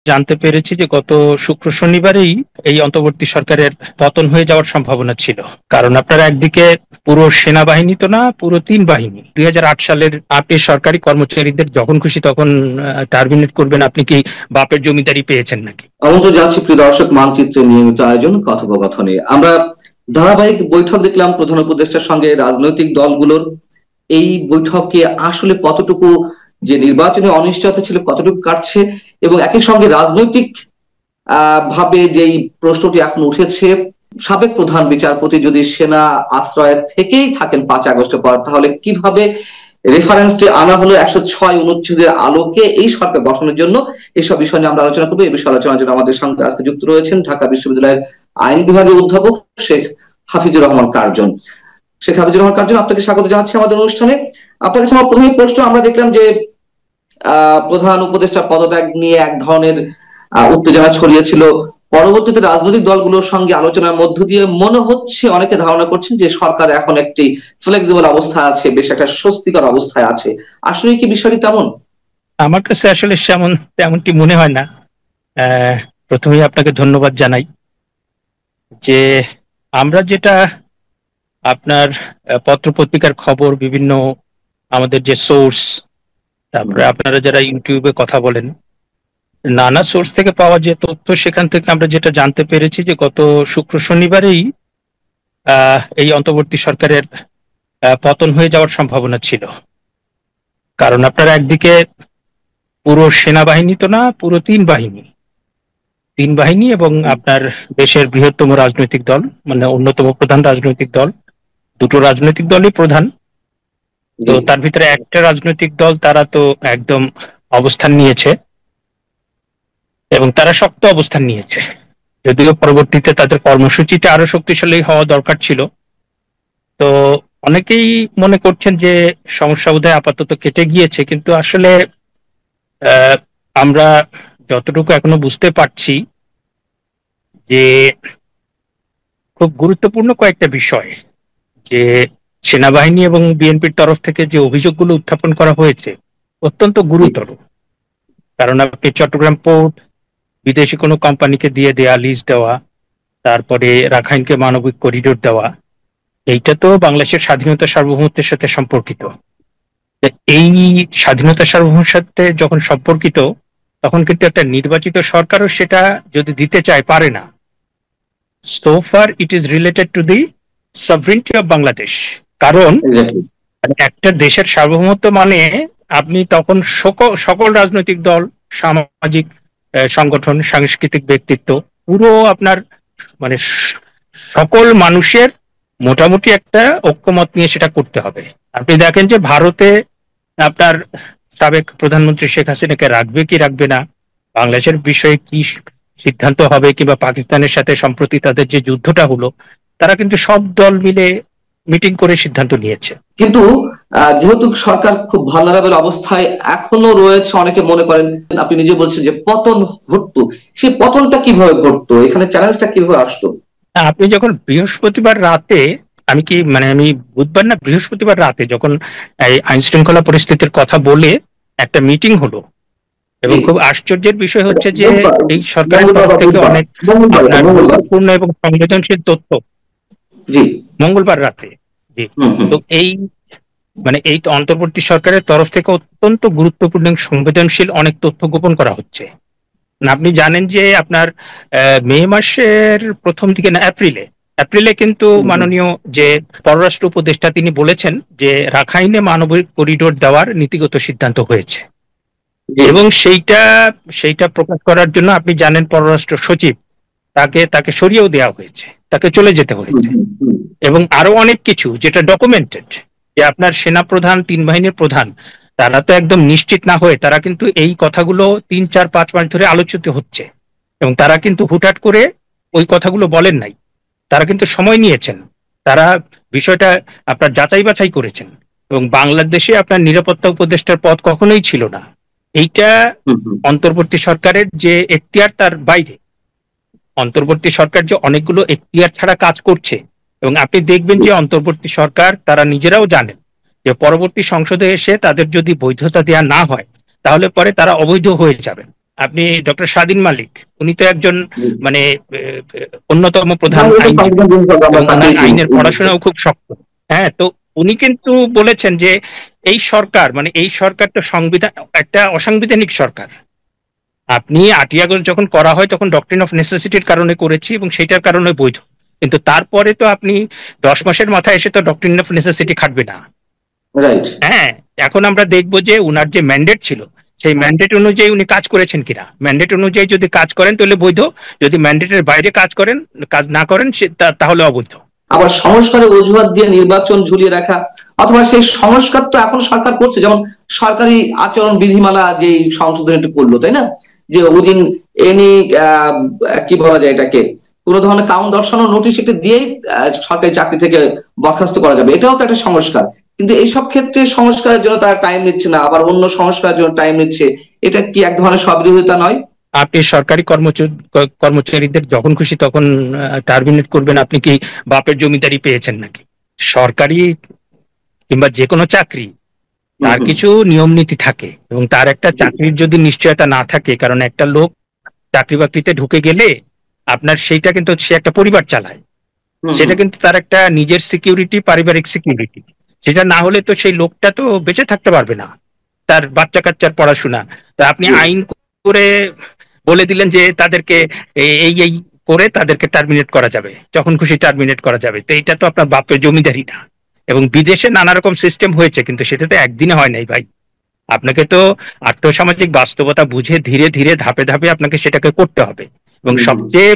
জানতে পেরেছি যে গত শুক্র শনিবারেই এই অন্তর্বর্তী সরকারের পতন হয়ে যাওয়ার সম্ভাবনা ছিল। কারণ আপনারা একদিকে পুরো সেনাবাহিনী তো না, পুরো তিন বাহিনী 2008 সালের আপনি সরকারি কর্মচারীদের যখন খুশি তখন টার্মিনেট করবেন। আপনি কি বাপের জমিদারি পেয়েছেন নাকি? আমন্ত্রণ জানাচ্ছি প্রিয় দর্শক, মানচিত্রের নিয়মিত আয়োজন কথোপকথনে আমরা ধারাবাহিক বৈঠক দেখলাম প্রধান উপদেষ্টার সঙ্গে রাজনৈতিক দলগুলোর। এই বৈঠকে আসলে কতটুকু যে নির্বাচনী অনিশ্চয়তা ছিল কতটুকু কাটছে, এবং একই সঙ্গে রাজনৈতিক ভাবে যেই প্রশ্নটি এখন উঠেছে, সাবেক প্রধান বিচারপতি যদি সেনা আশ্রয় থেকেই থাকেন 5 আগস্টের পর, তাহলে কিভাবে রেফারেন্সটি আনা হলো 106 অনুচ্ছেদের আলোকে এই সরকার গঠনের জন্য। এইসব বিষয় নিয়ে আমরা আলোচনা করবো। এই বিষয়ে আলোচনার জন্য আমাদের সঙ্গে আজকে যুক্ত রয়েছেন ঢাকা বিশ্ববিদ্যালয়ের আইন বিভাগের অধ্যাপক শেখ হাফিজুর রহমান কার্জন। শেখ হাফিজুর রহমান কার্জন, আপনাকে স্বাগত জানাচ্ছি আমাদের অনুষ্ঠানে। আপনার কাছে আমার প্রথমেই প্রশ্ন, আমরা দেখলাম যে প্রধান উপদেষ্টা পদত্যাগ নিয়ে এক ধরনের উত্তেজনা ছড়িয়েছিল। পরবর্তীতে রাজনৈতিক দলগুলোর সঙ্গে আলোচনার মধ্য দিয়ে মনে হচ্ছে, অনেকে ধারণা করছেন যে সরকার এখন একটি ফ্লেক্সিবল অবস্থা আছে, বেশ একটা স্বস্তিকর অবস্থায় আছে। আসলে কি বিষয়টি তেমন? আমার কাছে আসলে তেমনটি মনে হয় না। প্রথমেই আপনাকে ধন্যবাদ জানাই যে আমরা যেটা আপনার পত্র পত্রিকার খবর, বিভিন্ন আমাদের যে সোর্স, তারপরে আপনারা যারা ইউটিউবে কথা বলেন, নানা সোর্স থেকে পাওয়া যে তথ্য, সেখান থেকে আমরা যেটা জানতে পেরেছি যে গত শুক্র শনিবারেই এই অন্তর্বর্তী সরকারের পতন হয়ে যাওয়ার সম্ভাবনা ছিল। কারণ আপনারা একদিকে পুরো সেনাবাহিনী তো না, পুরো তিন বাহিনী এবং আপনার দেশের বৃহত্তম রাজনৈতিক দল, মানে অন্যতম প্রধান রাজনৈতিক দল, দুটো রাজনৈতিক দলই প্রধান। তো তার ভিতরে একটা রাজনৈতিক দল তারা তো একদম অবস্থান নিয়েছে, এবং তারা শক্ত অবস্থান নিয়েছে, যদিও পরবর্তীতে তাদের কর্মসূচিটা আরো শক্তিশালী হওয়া দরকার ছিল। তো অনেকেই মনে করছেন যে সমস্যা বোধহয় আপাতত কেটে গিয়েছে, কিন্তু আসলে আহ, আমরা যতটুকু এখনো বুঝতে পারছি যে খুব গুরুত্বপূর্ণ কয়েকটা বিষয়, যে সেনাবাহিনী এবং বিএনপির তরফ থেকে যে অভিযোগগুলো উত্থাপন করা হয়েছে অত্যন্ত গুরুতর। কারণ আপনি চট্টগ্রাম পোর্ট বিদেশি কোনো কোম্পানিকে দিয়ে দেয়া, লিজ দেওয়া, তারপরে রাখাইনকে মানবিক করিডোর দেওয়া, এইটা তো বাংলাদেশের স্বাধীনতা সার্বভৌমত্বের সাথে সম্পর্কিত। তা এই স্বাধীনতা সার্বভৌমের সাথে যখন সম্পর্কিত, তখন কিন্তু একটা নির্বাচিত সরকারও সেটা যদি দিতে চায় পারে না। So far it is related to the সভরেনিটি of Bangladesh. কারণ একটা দেশের সার্বভৌমত্ব মানে আপনি তখন সকল রাজনৈতিক দল, সামাজিক সংগঠন, সাংস্কৃতিক ব্যক্তিত্ব, পুরো আপনার মানে সকল মানুষের মোটামুটি একটা ঐক্যমত নিয়ে সেটা করতে হবে। আপনি দেখেন যে ভারতে আপনার সাবেক প্রধানমন্ত্রী শেখ হাসিনাকে রাখবে কি রাখবে না, বাংলাদেশের বিষয়ে কি সিদ্ধান্ত হবে, কিংবা পাকিস্তানের সাথে সম্প্রতি তাদের যে যুদ্ধটা হলো, তারা কিন্তু সব দল মিলে মিটিং করে সিদ্ধান্ত নিয়েছে। কিন্তু যেহেতু সরকার খুব ভালনারেবল অবস্থায় এখনো রয়েছে, অনেকে মনে করেন, আপনি নিজে বলছেন যে পতন ঘটতো, সেই পতনটা কিভাবে ঘটতো, এখানে চ্যালেঞ্জটা কিভাবে আসতো? আপনি যখন বৃহস্পতিবার রাতে, আমি বুধবার না বৃহস্পতিবার রাতে যখন এই আইন শৃঙ্খলা পরিস্থিতির কথা বলে একটা মিটিং হলো, এবং খুব আশ্চর্যের বিষয় হচ্ছে যে এই সরকারের তরফ থেকে অনেক আপনার গুরুত্বপূর্ণ এবং সংবেদনশীল তথ্য মঙ্গলবার রাতে। জি। তো এই অন্তর্বর্তী সরকারের তরফ থেকে অত্যন্ত গুরুত্বপূর্ণ এবং সংবেদনশীল অনেক তথ্য গোপন করা হচ্ছে। আপনি জানেন যে আপনার মে মাসের প্রথম দিকে না, এপ্রিলে কিন্তু মাননীয় যে পররাষ্ট্র উপদেষ্টা তিনি বলেছেন যে রাখাইনে মানবিক করিডোর দেওয়ার নীতিগত সিদ্ধান্ত হয়েছে, এবং সেইটা প্রকাশ করার জন্য আপনি জানেন পররাষ্ট্র সচিব তাকে সরিয়েও দেওয়া হয়েছে, তাকে চলে যেতে হয়েছে, এবং আরো অনেক কিছু যেটা ডকুমেন্টেড, যে আপনার সেনা প্রধান, তিন বাহিনীর প্রধান, তারা তো একদম নিশ্চিত না হয়ে তারা কিন্তু এই কথাগুলো 3, 4, 5 মাস ধরে আলোচিত হচ্ছে, এবং তারা কিন্তু হুটহাট করে ওই কথাগুলো বলেন নাই। তারা কিন্তু সময় নিয়েছেন, তারা বিষয়টা আপনার যাচাই বাছাই করেছেন, এবং বাংলাদেশে আপনার নিরাপত্তা উপদেষ্টার পদ কখনোই ছিল না। এইটা অন্তর্বর্তী সরকারের যে এখতিয়ার তার বাইরে। অন্তর্বর্তী সরকার যে অনেকগুলো এখতিয়ার ছাড়া কাজ করছে, এবং আপনি দেখবেন যে অন্তর্বর্তী সরকার তারা নিজেরাও জানেন যে পরবর্তী সংসদে এসে তাদের যদি বৈধতা দেওয়া না হয়, তাহলে পরে তারা অবৈধ হয়ে যাবেন। আপনি ডক্টর স্বাধীন মালিক, উনি তো একজন মানে অন্যতম প্রধান আইনজীবী এবং ওনার আইনের পড়াশোনাও খুব শক্ত। হ্যাঁ, তো উনি কিন্তু বলেছেন যে এই সরকার মানে এই সরকার তো সংবিধান একটা অসাংবিধানিক সরকার। আপনি 8ই আগস্ট যখন করা হয় তখন ডক্ট্রিন অফ নেসেসিটির কারণে করেছি এবং সেটার কারণে বৈধ, কিন্তু তারপরে তো আপনি 10 মাসের মাথায় এসে তো ডক্ট্রিন অফ নেসেসিটি খাটবে না। রাইট। হ্যাঁ, এখন আমরা দেখবো যে উনার যে ম্যান্ডেট ছিল সেই ম্যান্ডেট অনুযায়ী উনি কাজ করেছেন কিনা। ম্যান্ডেট অনুযায়ী যদি কাজ করেন তাহলে বৈধ, যদি ম্যান্ডেটের বাইরে কাজ করেন, কাজ না করেন তাহলে অবৈধ। আবার সংস্কারের অজুহাত দিয়ে নির্বাচন ঝুলিয়ে রাখা, অথবা সেই সংস্কার তো এখন সরকার করছে, যেমন সরকারি আচরণ বিধিমালা যে সংশোধনীটি করলো, তাই না, যে ওদিন এনি কি বলা যায় এটাকে, কোন ধরনের কাউন্ট দর্শানোর নোটিশ একটি দিয়েই সরকারি চাকরি থেকে বরখাস্ত করা যাবে, এটাও তো একটা সংস্কার। কিন্তু এইসব ক্ষেত্রে সংস্কারের জন্য তারা টাইম নিচ্ছে না, আবার অন্য সংস্কারের জন্য টাইম নিচ্ছে, এটা কি এক ধরনের স্ববিরোধিতা নয়? আপনি সরকারি কর্মচারীদের যখন খুশি তখন টার্মিনেট করবেন? আপনি কি বাপের জমিদারি পেয়েছেন নাকি? সরকারি কিংবা যে কোনো চাকরি, তার কিছু নিয়ম নীতি থাকে এবং তার একটা চাকরির যদি নিশ্চয়তা না থাকে, কারণ একটা লোক চাকরি বাকরিতে ঢুকে গেলে আপনার সেইটা কিন্তু সে একটা পরিবার চালায়, সেটা কিন্তু তার একটা নিজের সিকিউরিটি, পারিবারিক সিকিউরিটি। সেটা না হলে তো সেই লোকটা তো বেঁচে থাকতে পারবে না, তার বাচ্চা কাচ্চার পড়াশোনা। তা আপনি আইন করে বলে দিলেন যে তাদেরকে এই এই করে তাদেরকে টার্মিনেট করা যাবে, যখন খুশি টার্মিনেট করা যাবে, তো এটা তো আপনার বাপের জমিদারি না। এবং বিদেশে নানা রকম সিস্টেম হয়েছে, কিন্তু সেটা তো একদিনে হয় নাই ভাই। আপনাকে তো আর্থসামাজিক বাস্তবতা বুঝে ধীরে ধীরে ধাপে ধাপে আপনাকে সেটাকে করতে হবে। এবং সবচেয়ে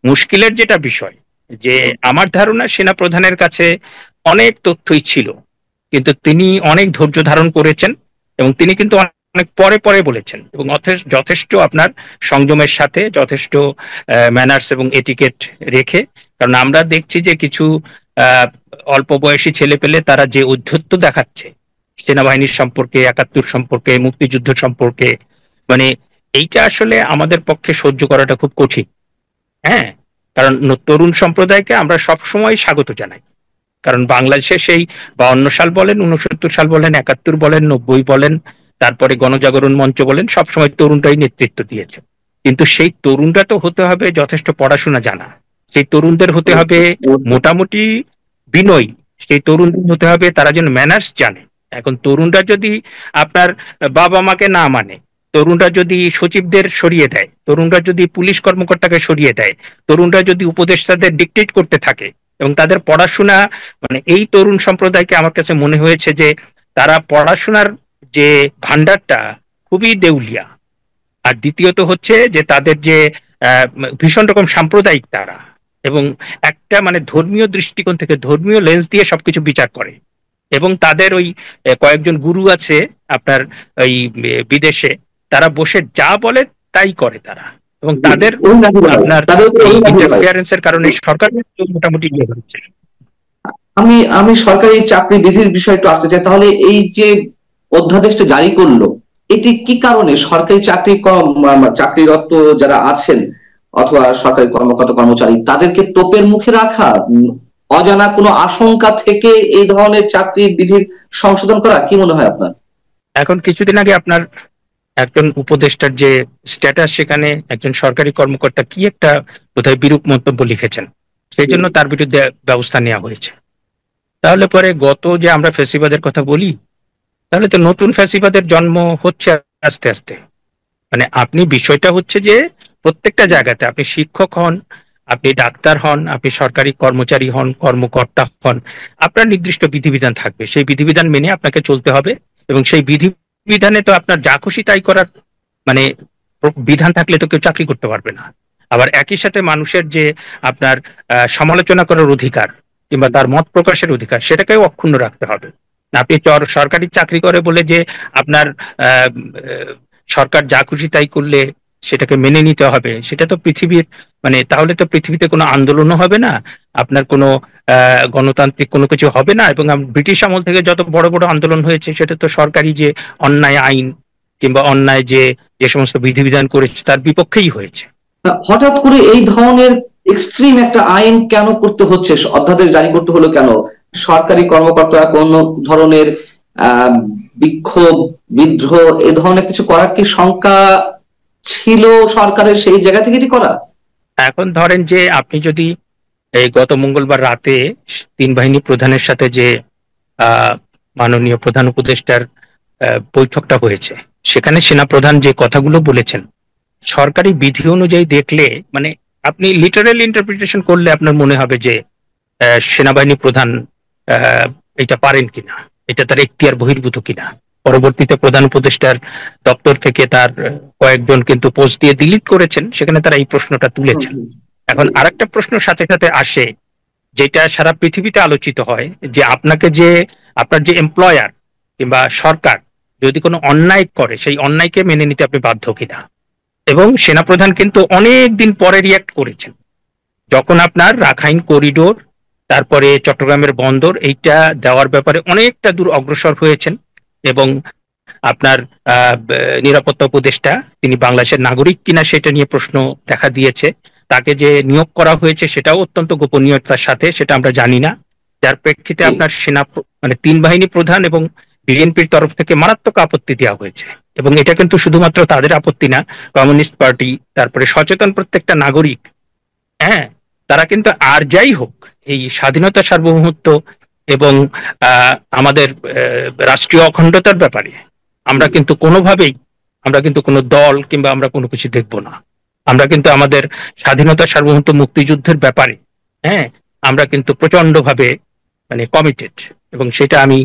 মুশকিলের যেটা বিষয়, যে আমার ধারণা সেনা প্রধানের কাছে অনেক তথ্যই ছিল, কিন্তু তিনি অনেক ধৈর্য ধারণ করেছেন এবং তিনি কিন্তু অনেক পরে পরে বলেছেন এবং যথেষ্ট আপনার সংযমের সাথে, যথেষ্ট ম্যানার্স এবং এটিকেট রেখে। কারণ আমরা দেখছি যে কিছু আহ অল্প বয়সী ছেলে পেলে তারা যে ঔদ্ধত্য দেখাচ্ছে সেনাবাহিনীর সম্পর্কে, 71 সম্পর্কে, মুক্তিযুদ্ধ সম্পর্কে, মানে এইটা আসলে আমাদের পক্ষে সহ্য করাটা খুব কঠিন। হ্যাঁ, কারণ তরুণ সম্প্রদায়কে আমরা সবসময় স্বাগত জানাই, কারণ বাংলাদেশে সেই 52 সাল বলেন, 69 সাল বলেন, 71 বলেন, 90 বলেন, তারপরে গণজাগরণ মঞ্চ বলেন, সবসময় তরুণরাই নেতৃত্ব দিয়েছে। কিন্তু সেই তরুণরা তো হতে হবে যথেষ্ট পড়াশোনা জানা, সেই তরুণদের হতে হবে মোটামুটি বিনয়ী, সেই তরুণদের হতে হবে তারা যেন ম্যানার্স জানে। এখন তরুণরা যদি আপনার বাবা মাকে না মানে, তরুণরা যদি সচিবদের সরিয়ে দেয়, তরুণরা যদি পুলিশ কর্মকর্তাকে সরিয়ে দেয়, তরুণরা যদি উপদেষ্টাদের ডিকটেট করতে থাকে এবং তাদের পড়াশোনা, মানে এই তরুণ সম্প্রদায়কে আমার কাছে মনে হয়েছে যে তারা পড়াশোনার যে ভান্ডারটা খুবই দেউলিয়া। আর দ্বিতীয়ত হচ্ছে যে তাদের যে ভীষণ রকম সাম্প্রদায়িক তারা, এবং একটা মানে ধর্মীয় দৃষ্টিকোণ থেকে, ধর্মীয় লেন্স দিয়ে সবকিছু বিচার করে। এবং তাদের ওই কয়েকজন গুরু আছে আপনার ওই বিদেশে, তারা বসে যা বলে তাই করে তারা, এবং তাদের আপনার এই ইন্টারফিয়ারেন্সের কারণে সরকার মোটামুটি ইয়ে হচ্ছে। আমি আমি সরকারি চাকরি বিধির বিষয় একটু আসতে চাই। তাহলে এই যে অধ্যাদেশটা জারি করলো, এটি কি কারণে সরকারি চাকরিরত যারা আছেন অথবা সরকারি কর্মকর্তা কর্মচারী তাদেরকে তোপের মুখে রাখা, অজানা কোনো আশঙ্কা থেকে এই ধরনের চাকরি বিধির সংশোধন করা, কি মনে হয় আপনার? এখন কিছুদিন আগে আপনার একজন উপদেষ্টার যে স্ট্যাটাস, সেখানে একজন সরকারি কর্মকর্তা কি একটা বোধহয় বিরূপ মন্তব্য লিখেছেন, সেই জন্য তার বিরুদ্ধে ব্যবস্থা নেওয়া হয়েছে। তাহলে পরে গত যে আমরা ফ্যাসিবাদের কথা বলি, তাহলে তো নতুন ফ্যাসিবাদের জন্ম হচ্ছে আস্তে আস্তে। মানে আপনি বিষয়টা হচ্ছে যে প্রত্যেকটা জায়গাতে, আপনি শিক্ষক হন, আপনি ডাক্তার হন, আপনি সরকারি কর্মচারী হন, কর্মকর্তা হন, আপনার নির্দিষ্ট বিধিবিধান থাকবে, সেই বিধিবিধান মেনে আপনাকে চলতে হবে। এবং সেই বিধিবিধানে তো আপনার যা খুশি তাই করার মানে বিধান থাকলে তো কেউ চাকরি করতে পারবে না। আবার একই সাথে মানুষের যে আপনার সমালোচনা করার অধিকার কিংবা তার মত প্রকাশের অধিকার, সেটাকেও অক্ষুণ্ণ রাখতে হবে। আপনি সরকারি চাকরি করে বলে যে আপনার আহ সরকার যা খুশি তাই করলে সেটাকে মেনে নিতে হবে, সেটা তো পৃথিবীর মানে তাহলে তো পৃথিবীতে কোনো আন্দোলনও হবে না, আপনার কোনো গণতান্ত্রিক কোনো কিছু হবে না। এবং ব্রিটিশ আমল থেকে যত বড় বড় আন্দোলন হয়েছে, সেটা তো সরকারি যে অন্যায় আইন কিংবা অন্যায় যে যে সমস্ত বিধিবিধান করেছে তার বিপক্ষেই হয়েছে। হঠাৎ করে এই ধরনের এক্সট্রিম একটা আইন কেন করতে হচ্ছে, অধ্যাদেশ জারি করতে হলো কেন? সরকারি কর্মকর্তারা কোন ধরনের বিক্ষোভ, বিদ্রোহ এ ধরনের কিছু করার কি শঙ্কা ছিল সরকারের সেই জায়গা থেকে এটি করা? এখন ধরেন যে আপনি যদি এই গত মঙ্গলবার রাতে তিন বাহিনী প্রধানের সাথে যে আহ মাননীয় প্রধান উপদেষ্টার বৈঠকটা হয়েছে, সেখানে সেনাপ্রধান যে কথাগুলো বলেছেন সরকারি বিধি অনুযায়ী দেখলে, মানে আপনি লিটারাল ইন্টারপ্রিটেশন করলে আপনার মনে হবে যে সেনাবাহিনী প্রধান আহ, এটা পারেন কিনা, এটা তার এখতিয়ার বহির্ভূত কিনা। পরবর্তীতে প্রধান উপদেষ্টার দপ্তর থেকে তার কয়েকজন কিন্তু পোস্ট দিয়ে ডিলিট করেছেন, সেখানে তারা এই প্রশ্নটা হুম, তুলেছেন। হুম, এখন জি, আরেকটা প্রশ্ন সাথে সাথে আসে, যেটা সারা পৃথিবীতে আলোচিত হয়, যে আপনাকে যে আপনার যে এমপ্লয়ার কিংবা সরকার যদি কোনো অন্যায় করে সেই অন্যায়কে মেনে নিতে আপনি বাধ্য কিনা। এবং সেনাপ্রধান কিন্তু অনেক দিন পরে রিয়াক্ট করেছেন, যখন আপনার রাখাইন করিডোর, তারপরে চট্টগ্রামের বন্দর এইটা দেওয়ার ব্যাপারে অনেকটা দূর অগ্রসর হয়েছেন। এবং আপনার নিরাপত্তা উপদেষ্টা তিনি বাংলাদেশের নাগরিক কিনা সেটা নিয়ে প্রশ্ন দেখা দিয়েছে। তাকে যে নিয়োগ করা হয়েছে সেটাও অত্যন্ত গোপনীয়তার সাথে, সেটা আমরা জানি না। যার প্রেক্ষিতে জি, আপনার মানে তিন বাহিনী প্রধান এবং বিএনপির তরফ থেকে মারাত্মক আপত্তি দেওয়া হয়েছে। এবং এটা কিন্তু শুধুমাত্র তাদের আপত্তি না, কমিউনিস্ট পার্টি, তারপরে সচেতন প্রত্যেকটা নাগরিক, হ্যাঁ, তারা কিন্তু আর যাই হোক এই স্বাধীনতা, সার্বভৌমত্ব এবং আমাদের রাষ্ট্রীয় অখণ্ডতার ব্যাপারে আমরা জি, কিন্তু কোনোভাবেই, আমরা কিন্তু কোনো দল কিংবা আমরা কোনো কিছু দেখব না। আমরা কিন্তু আমাদের স্বাধীনতা, সার্বভৌমত্ব, মুক্তিযুদ্ধের ব্যাপারে, হ্যাঁ, আমরা কিন্তু প্রচন্ড ভাবে মানে কমিটেড। এবং সেটা আমি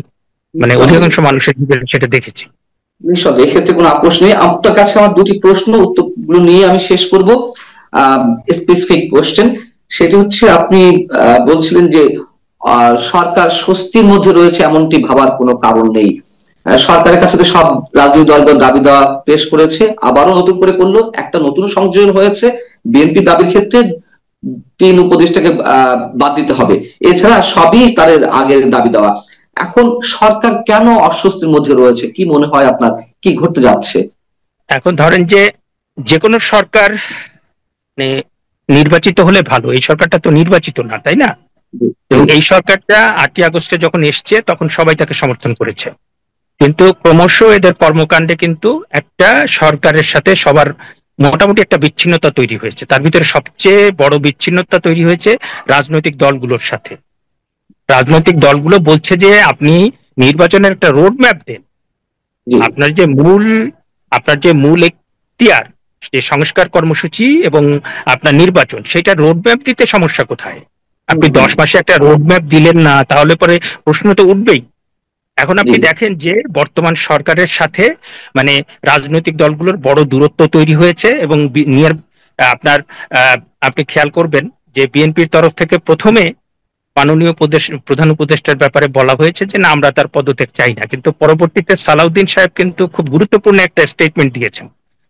মানে নিঃসন্দেহে। অধিকাংশ মানুষের ভিতরে সেটা দেখেছি। নিঃসন্দেহে এক্ষেত্রে কোনো আপোষ নেই। আপনার কাছে আমার দুটি প্রশ্ন, উত্তরগুলো নিয়ে আমি শেষ করব। স্পেসিফিক কোশ্চেন, সেটি হচ্ছে আপনি বলছিলেন যে সরকার স্বস্তির মধ্যে রয়েছে এমনটি ভাবার কোনো কারণ নেই। সরকারের কাছে তো সব রাজনৈতিক দলগুলো দাবি দেওয়া পেশ করেছে, আবারও নতুন করে করলো, একটা নতুন সংযোজন হয়েছে বিএনপি দাবির ক্ষেত্রে, তিন উপদেষ্টাকে বাদ দিতে হবে। এছাড়া সবই তাদের আগের দাবি দেওয়া। এখন সরকার কেন অস্বস্তির মধ্যে রয়েছে, কি মনে হয় আপনার, কি ঘটতে যাচ্ছে? এখন ধরেন যে যে কোনো সরকার মানে নির্বাচিত হলে ভালো, এই সরকারটা তো নির্বাচিত না, তাই না? জি, জি, এবং এই সরকারটা 8ই আগস্টে যখন এসছে তখন সবাই তাকে সমর্থন করেছে, কিন্তু ক্রমশ এদের কর্মকাণ্ডে কিন্তু একটা সরকারের সাথে সবার মোটামুটি একটা বিচ্ছিন্নতা তৈরি হয়েছে। তার ভিতরে সবচেয়ে বড় বিচ্ছিন্নতা তৈরি হয়েছে রাজনৈতিক দলগুলোর সাথে। রাজনৈতিক দলগুলো বলছে যে আপনি নির্বাচনের একটা রোড ম্যাপ দেন, জি, আপনার যে মূল, আপনার যে মূল এখতিয়ার, যে সংস্কার কর্মসূচি এবং আপনার নির্বাচন, সেটা রোড ম্যাপ দিতে সমস্যা কোথায়? হুম, আপনি হুম, 10 মাসে একটা রোড ম্যাপ দিলেন না, তাহলে পরে প্রশ্ন তো উঠবেই। এখন জি, আপনি দেখেন যে বর্তমান সরকারের সাথে মানে রাজনৈতিক দলগুলোর বড় দূরত্ব তৈরি হয়েছে। এবং নিয়ার আপনার আহ, আপনি খেয়াল করবেন যে বিএনপির তরফ থেকে প্রথমে মাননীয় প্রধান উপদেষ্টার ব্যাপারে বলা হয়েছে যে না, আমরা তার পদত্যাগ চাই না, কিন্তু পরবর্তীতে সালাউদ্দিন সাহেব কিন্তু খুব গুরুত্বপূর্ণ একটা স্টেটমেন্ট দিয়েছেন।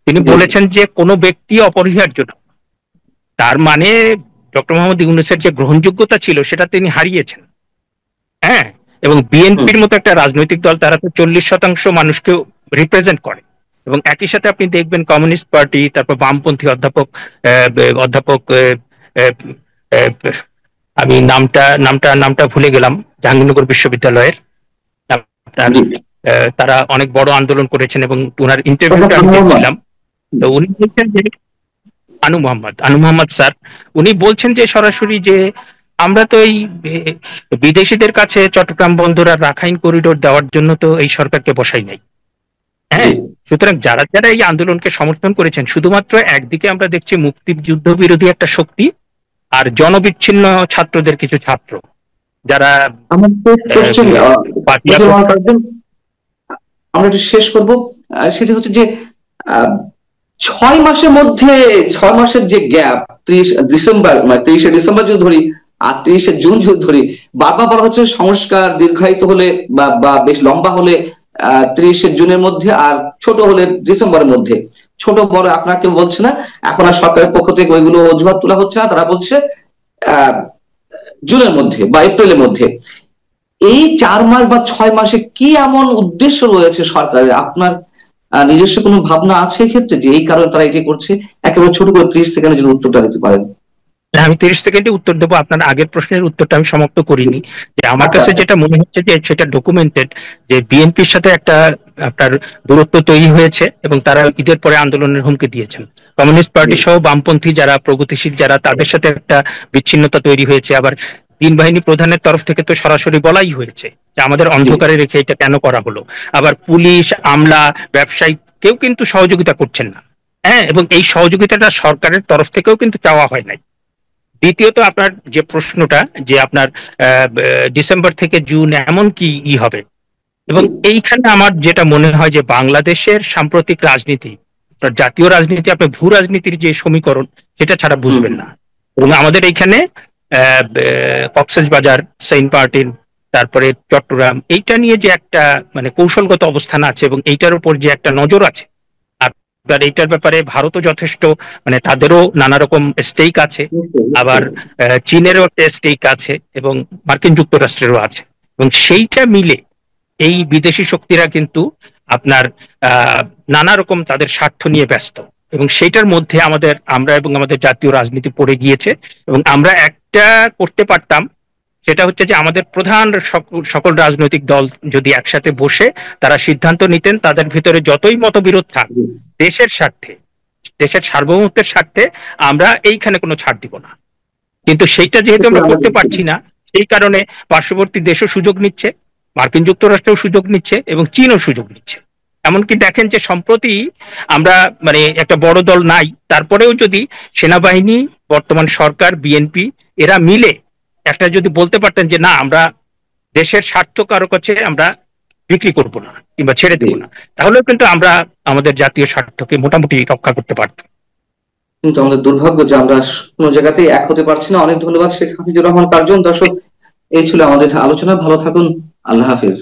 তিনি জি, বলেছেন যে কোনো ব্যক্তি অপরিহার্য না। তার মানে ডক্টর মোহাম্মদ ইউনূসের যে গ্রহণযোগ্যতা ছিল সেটা তিনি হারিয়েছেন। হ্যাঁ, এবং হুম, বিএনপির মতো একটা রাজনৈতিক দল, তারা তো 40% মানুষকে রিপ্রেজেন্ট করে। এবং একই সাথে আপনি দেখবেন কমিউনিস্ট পার্টি, তারপর বামপন্থী অধ্যাপক অধ্যাপক আমি নামটা ভুলে গেলাম, জাহাঙ্গীরনগর বিশ্ববিদ্যালয়ের আপনার জি, তারা অনেক বড় আন্দোলন করেছেন এবং ওনার প্রফেসর ইন্টারভিউটা আমি আনোয়ার মোহাম্মদ। দেখছিলাম। তো উনি বলছেন যে আনু মোহাম্মদ স্যার, উনি বলছেন যে সরাসরি যে আমরা তো এই এ, বিদেশিদের কাছে চট্টগ্রাম বন্দর আর রাখাইন করিডোর দেওয়ার জন্য তো এই সরকারকে বসাই নাই। জি, হ্যাঁ, সুতরাং যারা যারা এই আন্দোলনকে সমর্থন করেছেন, শুধুমাত্র একদিকে আমরা দেখছি মুক্তিযুদ্ধ বিরোধী একটা শক্তি, আর জনবিচ্ছিন্ন ছাত্রদের কিছু ছাত্র যারা আমার কোশ্চেন, পাটিয়া করছে। আমরা একটু শেষ করব। সেটা হচ্ছে যে আহ, 6 মাসের মধ্যে, 6 মাসের যে গ্যাপ, 30 ডিসেম্বর, মানে 30শে ডিসেম্বর যদি ধরি আর 30শে জুন যদি ধরি, বারবার বলা হচ্ছে সংস্কার দীর্ঘায়িত হলে বা বেশ লম্বা হলে 30শে জুনের মধ্যে, আর ছোট হলে ডিসেম্বরের মধ্যে। ছোট বড় আপনার কেউ বলছে না, এখন আর সরকারের পক্ষ থেকে ওইগুলো অজুহাত তোলা হচ্ছে না, তারা বলছে আহ জুনের মধ্যে বা এপ্রিলের মধ্যে। এই 4 মাস বা 6 মাসে কি এমন উদ্দেশ্য রয়েছে সরকারের, আপনার নিজস্ব কোনো ভাবনা আছে এক্ষেত্রে, যে এই কারণে তারা এটি করছে? একেবারে ছোট করে 30 সেকেন্ডের জন্য উত্তরটা দিতে পারেন। আমি 30 সেকেন্ডে উত্তর দেবো, আপনার আগের প্রশ্নের উত্তরটা আমি সমাপ্ত করিনি। যে আমার আচ্ছা কাছে আচ্ছা। যেটা মনে হচ্ছে যে সেটা ডকুমেন্টেড, যে বিএনপির সাথে একটা আপনার দূরত্ব তৈরি হয়েছে এবং তারা ঈদের পরে আন্দোলনের হুমকি দিয়েছেন। কমিউনিস্ট জি পার্টি সহ বামপন্থী যারা প্রগতিশীল যারা, তাদের সাথে একটা বিচ্ছিন্নতা তৈরি হয়েছে। আবার তিন বাহিনী প্রধানের তরফ থেকে তো সরাসরি বলাই হয়েছে যে আমাদের জি অন্ধকারে রেখে এটা কেন করা হলো। আবার পুলিশ, আমলা, ব্যবসায়ী কেউ কিন্তু সহযোগিতা করছেন না। হ্যাঁ, এবং এই সহযোগিতাটা সরকারের তরফ থেকেও কিন্তু চাওয়া হয় নাই। দ্বিতীয়ত আপনার যে প্রশ্নটা, যে আপনার ডিসেম্বর থেকে জুন এমন কি হবে, এবং জি এইখানে আমার যেটা মনে হয় যে বাংলাদেশের সাম্প্রতিক রাজনীতি, আপনার জাতীয় রাজনীতি, আপনার ভূ রাজনীতির যে সমীকরণ, সেটা ছাড়া হুম বুঝবেন হুম। না। এবং আমাদের এইখানে কক্সবাজার, সেন্ট মার্টিন, তারপরে চট্টগ্রাম, এইটা নিয়ে যে একটা মানে কৌশলগত অবস্থান আছে এবং এইটার উপর যে একটা নজর আছে। আর এইটার ব্যাপারে ভারতও যথেষ্ট, মানে তাদেরও নানা রকম স্টেক আছে। নিশ্চয়ই আবার নিশ্চয়ই। চীনেরও একটা স্টেক আছে এবং মার্কিন যুক্তরাষ্ট্রেরও আছে। এবং সেইটা মিলে এই বিদেশি শক্তিরা কিন্তু আপনার আহ নানা রকম তাদের স্বার্থ নিয়ে ব্যস্ত, এবং সেইটার মধ্যে আমরা এবং আমাদের জাতীয় রাজনীতি পড়ে গিয়েছে। এবং আমরা একটা করতে পারতাম, সেটা হচ্ছে যে আমাদের প্রধান সকল রাজনৈতিক দল যদি একসাথে বসে তারা সিদ্ধান্ত নিতেন, তাদের ভিতরে যতই মতবিরোধ থাক, জি দেশের স্বার্থে, দেশের সার্বভৌমত্বের স্বার্থে আমরা এইখানে কোনো ছাড় দিব না। কিন্তু সেইটা যেহেতু নিশ্চয়ই আমরা আমরা করতে দিচ্ছি না। পারছি না, সেই কারণে পার্শ্ববর্তী দেশও সুযোগ নিচ্ছে, মার্কিন যুক্তরাষ্ট্রও সুযোগ নিচ্ছে এবং চীনও সুযোগ নিচ্ছে। এমনকি দেখেন যে সম্প্রতি আমরা মানে একটা বড় দল নাই, তারপরেও যদি সেনাবাহিনী, বর্তমান সরকার, বিএনপি এরা মিলে একটা যদি বলতে পারতেন যে না, আমরা দেশের স্বার্থ কারো কাছে আমরা বিক্রি করব না কিংবা ছেড়ে জি দেব না, তাহলেও কিন্তু আমরা আমাদের জাতীয় স্বার্থকে মোটামুটি রক্ষা করতে পারতাম। কিন্তু আমাদের দুর্ভাগ্য যে আমরা কোনো জায়গাতেই এক হতে পারছি না। অনেক ধন্যবাদ শেখ হাফিজুর রহমান কার্জন। দর্শক, এই ছিল আমাদের আলোচনা। ভালো থাকুন। আল্লাহ হাফিজ।